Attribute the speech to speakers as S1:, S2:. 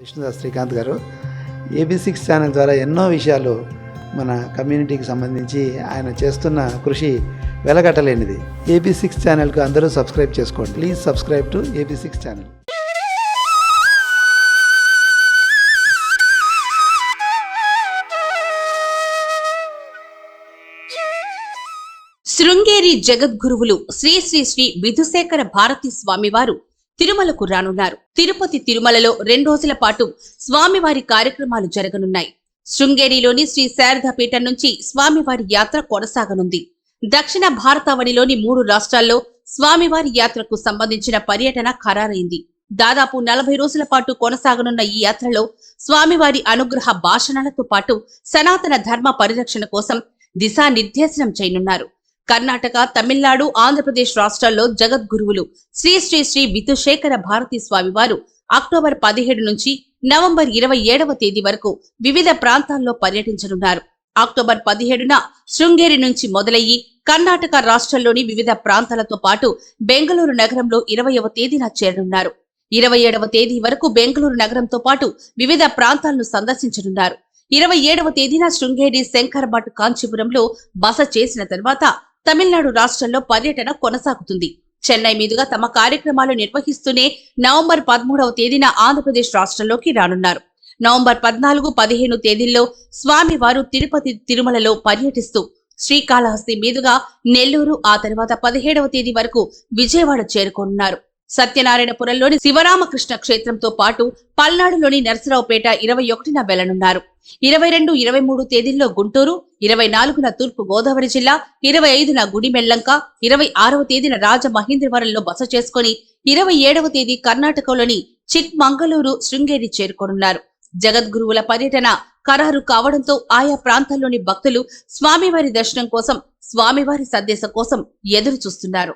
S1: విష్ణుదాస్ శ్రీకాంత్ గారు AB6 channel ద్వారా ఎన్నో విషయాలు మన కమ్యూనిటీకి సంబంధించి ఆయన చేస్తున్న కృషి వెలగట్టలేనిది. AB6 ఛానల్కు అందరూ సబ్స్క్రైబ్ చేసుకోండి. Please subscribe to AB6 channel.
S2: Sringeri జగద్గురువులు శ్రీ శ్రీ శ్రీ విధుశేఖర భారతి స్వామివారు తిరుమలకు రానున్నారు. తిరుపతి తిరుమలలో 2 రోజుల పాటు స్వామివారి కార్యక్రమాలు జరగనున్నాయి. శృంగేరిలోని శ్రీ శారదాపీఠం నుంచి స్వామివారి యాత్ర కొనసాగనుంది. దక్షిణ భారతావనిలోని 3 రాష్ట్రాల్లో స్వామివారి యాత్రకు సంబంధించిన పర్యటన ఖరారైంది. దాదాపు 40 రోజుల పాటు కొనసాగనున్న ఈ యాత్రలో స్వామివారి అనుగ్రహ భాషణలతో పాటు సనాతన ధర్మ పరిరక్షణ కోసం దిశానిర్దేశనం చేయనున్నారు. కర్ణాటక, తమిళనాడు, ఆంధ్రప్రదేశ్ రాష్ట్రాల్లో జగద్గురువులు శ్రీ శ్రీ శ్రీ విధుశేఖర భారతి స్వామివారు అక్టోబర్ 17 నుంచి నవంబర్ 27వ తేదీ వరకు వివిధ ప్రాంతాల్లో పర్యటించనున్నారు. అక్టోబర్ 17న శృంగేరి నుంచి మొదలయ్యి కర్ణాటక రాష్ట్రంలోని వివిధ ప్రాంతాలతో పాటు బెంగళూరు నగరంలో 20వ తేదీన చేరనున్నారు. 27వ తేదీ వరకు బెంగళూరు నగరంతో పాటు వివిధ ప్రాంతాలను సందర్శించనున్నారు. 27వ తేదీన శృంగేరి, శంకరభట్, కాంచీపురంలో బస చేసిన తర్వాత తమిళనాడు రాష్ట్రంలో పర్యటన కొనసాగుతుంది. చెన్నై మీదుగా తమ కార్యక్రమాలు నిర్వహిస్తూనే నవంబర్ 13వ తేదీన ఆంధ్రప్రదేశ్ రాష్ట్రంలోకి రానున్నారు. నవంబర్ 14, 15 తేదీల్లో స్వామివారు తిరుపతి తిరుమలలో పర్యటిస్తూ శ్రీకాళహస్తి మీదుగా నెల్లూరు, ఆ తర్వాత 17వ తేదీ వరకు విజయవాడ చేరుకోనున్నారు. సత్యనారాయణపురంలోని శివరామకృష్ణ క్షేత్రంతో పాటు పల్నాడులోని నరసరావుపేట 21న వెళ్లనున్నారు. 22, 23 తేదీల్లో గుంటూరు, 24న తూర్పు గోదావరి జిల్లా, 25న గుడిమెల్లంక, 26వ తేదీన రాజమహేంద్రవరంలో బస చేసుకుని 27వ తేదీ కర్ణాటకలోని చిక్మంగళూరు, శృంగేరి చేరుకోనున్నారు. జగద్గురువుల పర్యటన ఖరారు కావడంతో ఆయా ప్రాంతాల్లోని భక్తులు స్వామివారి దర్శనం కోసం, స్వామివారి సందేశం కోసం ఎదురు చూస్తున్నారు.